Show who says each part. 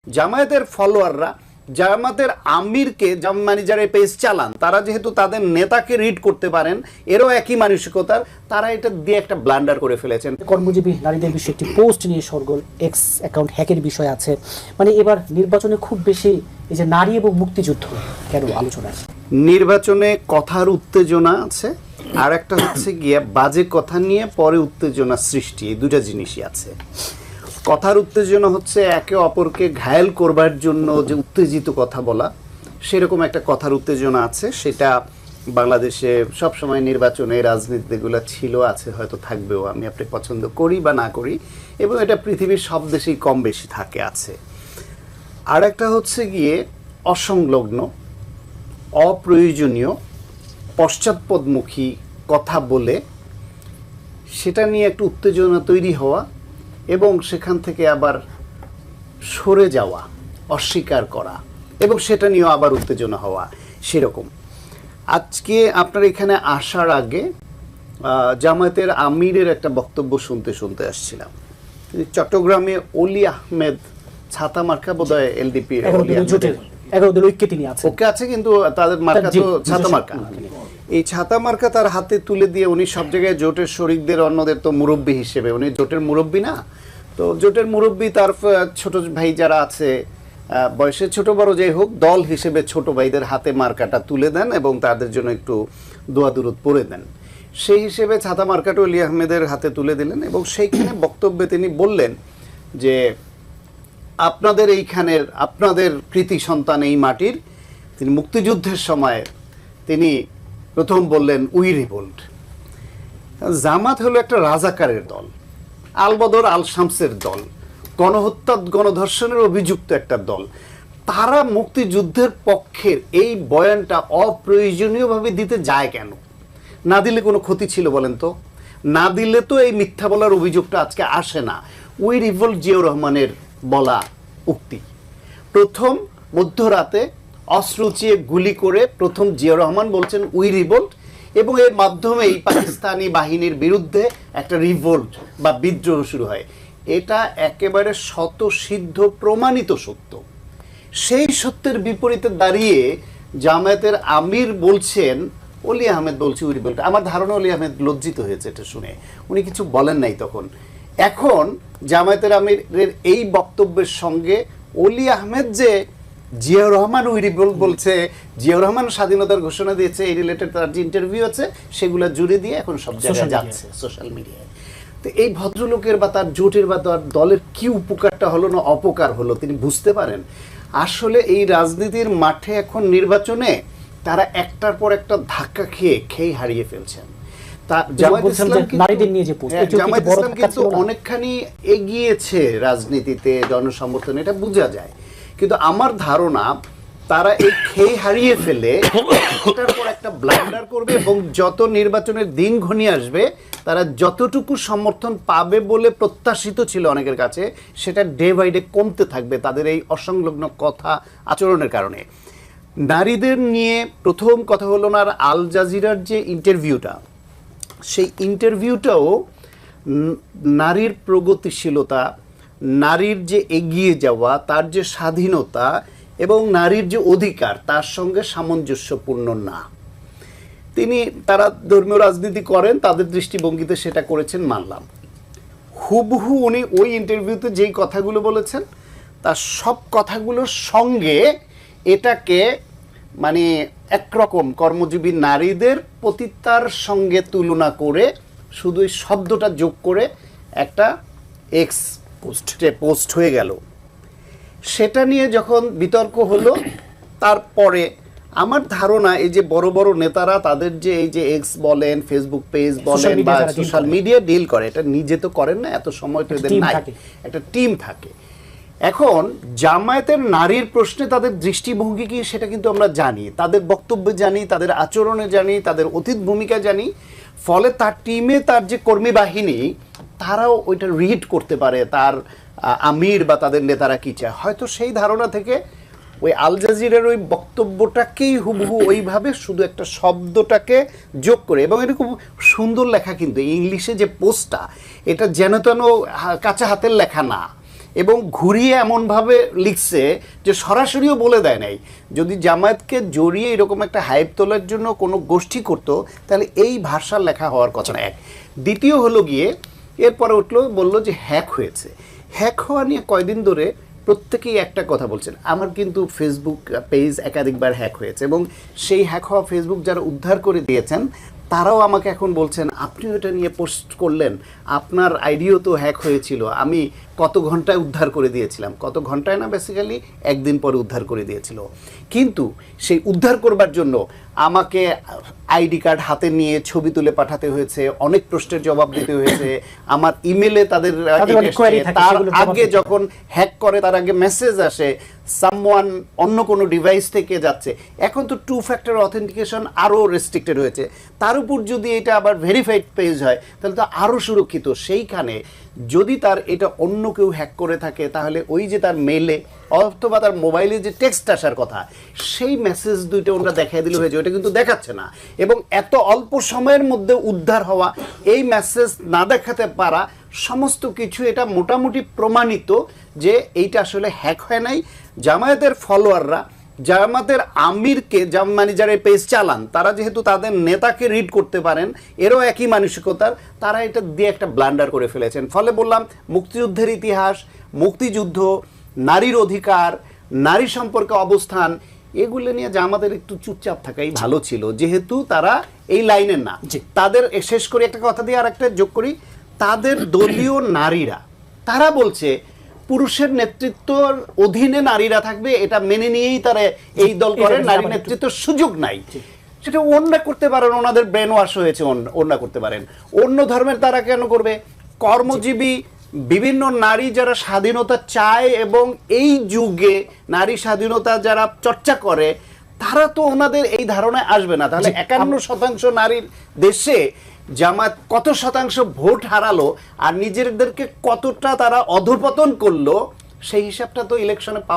Speaker 1: জামায়াতের ফলোয়াররা জামায়াতের আমিরকে মানে যারা পেজ চালান তারা যেহেতু তাদের নেতাকে রিড করতে পারেন, এরও একই মানসিকতার, তারা এটা দিয়ে একটা ব্লান্ডার করে ফেলেছেন।
Speaker 2: কর্মজীবী নারীদের বিষয়ে একটি পোস্ট নিয়ে সরগোল, এক্স অ্যাকাউন্ট হ্যাকের বিষয় আছে। মানে এবার নির্বাচনে খুব বেশি এই যে নারী এবং মুক্তিযুদ্ধ কেন আলোচনা আছে?
Speaker 1: নির্বাচনে কথার উত্তেজনা আছে, আর একটা হচ্ছে গিয়ে বাজে কথা নিয়ে পরে উত্তেজনা সৃষ্টি, এই দুটা জিনিসই আছে। কথার উত্তেজনা হচ্ছে একে অপরকে ঘায়েল করবার জন্য যে উত্তেজিত কথা বলা, সেরকম একটা কথার উত্তেজনা আছে। সেটা বাংলাদেশে সবসময় নির্বাচনে রাজনীতিগুলো ছিল, আছে, হয়তো থাকবেও, আমি আপনি পছন্দ করি বা না করি, এবং এটা পৃথিবীর সব দেশেই কম বেশি থাকে, আছে। আর একটা হচ্ছে গিয়ে অসংলগ্ন, অপ্রয়োজনীয়, পশ্চাৎপদমুখী কথা বলে সেটা নিয়ে একটু উত্তেজনা তৈরি হওয়া এবং সেখান থেকে আবার সরে যাওয়া, অস্বীকার করা এবং সেটা নিয়েও আবার উত্তেজনা হওয়া, সেরকম। আজকে আপনার এখানে আসার আগে জামায়াতের আমিরের একটা বক্তব্য শুনতে আসছিলাম। চট্টগ্রামে অলি আহমেদ ছাতা মার্কা বোধহয় এলডিপি ওকে আছে, কিন্তু তাদের মার্কা তো ছাতা মার্কা। এই ছাতা মার্কা তার হাতে তুলে দিয়ে উনি সব জায়গায় জোটের শরিকদের অন্যদের তো মুরব্বী হিসেবে, উনি জোটের মুরব্বী না, তো জোটের মুরব্বী তার ছোট ভাই যারা আছে বয়সে ছোট বড় যাই হোক, দল হিসেবে ছোট ভাইদের হাতে মার্কাটা তুলে দেন এবং তাদের জন্য একটু দোয়া দুরুদ পড়ে দেন। সেই হিসেবে ছাতা মার্কাটা অলি আহমেদের হাতে তুলে দিলেন এবং সেইখানে বক্তব্যে তিনি বললেন যে আপনাদের এইখানের, আপনাদের কৃতি সন্তান এই মাটির, তিনি মুক্তিযুদ্ধের সময় তিনি প্রথম বললেন উই রিভোল্ট। জামাত হলো একটা রাজাকারের দল, আলবদর আল শামসের দল, গণহত্যা গণধর্ষণের অভিযুক্ত একটা দল। তারা মুক্তিযুদ্ধের পক্ষের এই বয়ানটা অপ্রয়োজনীয়ভাবে দিতে যায় কেন? না দিলে কোনো ক্ষতি ছিল বলেন তো? না দিলে তো এই মিথ্যা বলার অভিযোগটা আজকে আসে না। উই রিভোল্ট জিয়াউর রহমানের বলা উক্তি। প্রথম মধ্যরাতে অস্ত্র উঁচিয়ে গুলি করে প্রথম জিয়াউর রহমান বলছেন উই রিভোল্ট, এবং এর মাধ্যমেই পাকিস্তানি বাহিনীর বিরুদ্ধে একটা রিভোল্ট বা বিদ্রোহ শুরু হয়। এটা একেবারে শতসিদ্ধ প্রমাণিত সত্য। সেই সত্যের বিপরীতে দাঁড়িয়ে জামায়াতের আমির বলছেন, অলি আহমেদ বলছে উই রিভোল্ট। আমার ধারণা অলি আহমেদ লজ্জিত হয়েছে এটা শুনে, উনি কিছু বলেন নাই তখন। এখন জামায়াতের আমিরের এই বক্তব্যের সঙ্গে অলি আহমেদ যে জিয়াউর রহমান উই রিভোল্ট বলছে, জিয়াউর রহমান স্বাধীনতার ঘোষণা দিয়েছে, এই রিলেটেড তার যে ইন্টারভিউ আছে সেগুলো জুড়ে দিয়ে এখন সব জায়গায় যাচ্ছে সোশ্যাল মিডিয়ায়। তো এই ভদ্রলোকের বা তার জোটের বা তার দলের কি উপকারটা হলো না অপকার হলো তিনি বুঝতে পারেন? আসলে এই রাজনীতির মাঠে এখন নির্বাচনে তারা একটার পর একটা ধাক্কা খেয়ে হারিয়ে ফেলছেন। জামায়াত ইসলাম কিন্তু অনেকখানি এগিয়েছে রাজনীতিতে, জনসমর্থন, এটা বোঝা যায়। কিন্তু আমার ধারণা তারা এই খেয়ে হারিয়ে ফেলে একটার পর একটা ব্লান্ডার করবে এবং যত নির্বাচনের দিন ঘনিয়ে আসবে তারা যতটুকু সমর্থন পাবে বলে প্রত্যাশিত ছিল অনেকের কাছে, সেটা ডে বাই ডে কমতে থাকবে তাদের এই অসংলগ্ন কথা আচরণের কারণে। নারীদের নিয়ে প্রথম কথা হলো না, আর আল জাজিরার যে ইন্টারভিউটা, সেই ইন্টারভিউটাও নারীর প্রগতিশীলতা, নারীর যে এগিয়ে যাওয়া, তার যে স্বাধীনতা এবং নারীর যে অধিকার, তার সঙ্গে সামঞ্জস্যপূর্ণ না। তারা ধর্মীয় রাজনীতি করেন, তাদের দৃষ্টিভঙ্গিতে সেটা করেছেন, মানলাম। হুবহু উনি ওই ইন্টারভিউতে যেই কথাগুলো বলেছেন তার সব কথাগুলোর সঙ্গে এটাকে মানে একরকম কর্মজীবী নারীদের পতিতার সঙ্গে তুলনা করে শুধু এই শব্দটা যোগ করে একটা এক্স পোস্ট হয়ে গেল। সেটা নিয়ে যখন বিতর্ক হলো, তারপরে আমার ধারণা এই যে বড় বড় নেতারা তাদের যে এই যে এক্স বলেন, ফেসবুক পেজ বলেন বা সোশ্যাল মিডিয়া ডিল করে, এটা নিজে তো করেন না, এত সময় তো এদের নাই, একটা টিম থাকে। এখন জামায়াতের নারীর প্রশ্নে তাদের দৃষ্টিভঙ্গি কি সেটা কিন্তু আমরা জানি, তাদের বক্তব্য জানি, তাদের আচরণে জানি, তাদের অতীত ভূমিকা জানি। ফলে তার টিমে তার যে কর্মী বাহিনী তারাও ওইটা রিড করতে পারে তার আমির বা তাদের নেতারা কি চায়। হয়তো সেই ধারণা থেকে ওই আল জাজিরার ওই বক্তব্যটাকেই হুবহু ওইভাবে শুধু একটা শব্দটাকে যোগ করে, এবং এটা খুব সুন্দর লেখা, কিন্তু ইংলিশে যে পোস্টটা, এটা যেন তেন কাঁচা হাতের লেখা না, এবং ঘুরিয়ে এমনভাবে লিখছে যে সরাসরিও বলে দেয় নাই। যদি জামায়াতকে জড়িয়ে এরকম একটা হাইপ তোলার জন্য কোনো গোষ্ঠী করতো তাহলে এই ভাষার লেখা হওয়ার কথা না। এক, দ্বিতীয় হলো গিয়ে এরপরে উঠলো বললো যে হ্যাক হয়েছে। হ্যাক হওয়া নিয়ে কয়দিন ধরে প্রত্যেকেই একটা কথা বলছেন, আমার কিন্তু ফেসবুক পেজ একাধিকবার হ্যাক হয়েছে এবং সেই হ্যাক হওয়া ফেসবুক যারা উদ্ধার করে দিয়েছেন তারাও আমাকে এখন বলছেন আপনি ওটা নিয়ে পোস্ট করলেন, আপনার আইডিও তো হ্যাক হয়েছিল, আমি কত ঘন্টায় উদ্ধার করে দিয়েছিলাম। কত ঘন্টায় না, বেসিক্যালি একদিন পরে উদ্ধার করে দিয়েছিল। কিন্তু সেই উদ্ধার করবার জন্য আমাকে আইডি কার্ড হাতে নিয়ে ছবি তুলে পাঠাতে হয়েছে, অনেক প্রশ্নের জবাব দিতে হয়েছে, আমার ইমেলে তাদের তার আগে যখন হ্যাক করে তার আগে মেসেজ আসে সামওয়ান অন্য কোনো ডিভাইস থেকে যাচ্ছে। এখন তো 2 ফ্যাক্টর অথেন্টিকেশন আরও রেস্ট্রিক্টেড হয়েছে, তার উপর যদি এটা আবার ভেরিফাইড পেজ হয় তাহলে তো আরও সুরক্ষিত। সেইখানে যদি তার এটা অন্য কেউ হ্যাক করে থাকে তাহলে ওই যে তার মেলে অথবা তার মোবাইলে যে টেক্সট আসার কথা সেই মেসেজ দুইটা ওরা দেখাই দিলে হয়েছে, ওটা কিন্তু দেখাচ্ছে না। এবং এত অল্প সময়ের মধ্যে উদ্ধার হওয়া, এই মেসেজ না দেখাতে পারা, সমস্ত কিছু এটা মোটামুটি প্রমাণিত যে এইটা আসলে হ্যাক হয় নাই। জামায়াতের ফলোয়াররা জামায়াতের আমিরকে মানে যারা পেজ চালান তারা যেহেতু তাদের নেতাকে রিড করতে পারেন, এরও একই মানসিকতার, তারা এটা দিয়ে একটা ব্লান্ডার করে ফেলেছেন। ফলে বললাম মুক্তিযুদ্ধের ইতিহাস, মুক্তিযুদ্ধ, নারীর অধিকার, নারী সম্পর্কে অবস্থান, এগুলো নিয়ে জামাতের একটু চুপচাপ থাকাই ভালো ছিল, যেহেতু তারা এই লাইনের না। তাদের শেষ করে একটা কথা দিয়ে আর একটা যোগ করি, তাদের দলীয় নারীরা তারা বলছে পুরুষের নেতৃত্বর অধীনে নারীরা থাকবে, এটা মেনে নিয়েই তারা এই দল করে, নারী নেতৃত্বের সুযোগ নাই। সেটা অন্যরা করতে পারেন, ওনাদের ব্রেন ওয়াশ হয়েছে, অন্যরা করতে পারেন। অন্য ধর্মের তারা কেন করবে? কর্মজীবী বিভিন্ন নারী যারা স্বাধীনতা চায় এবং এই যুগে নারী স্বাধীনতা যারা চর্চা করে তারা তো ওনাদের এই ধারণায় আসবে না। তাহলে 51% নারীর দেশে জামাত কত শতাংশ ভোট হারালো আর নিজেদেরকে কতটা তারা অধঃপতন করলো, সেই হিসাবটা তো ইলেকশনে পাওয়া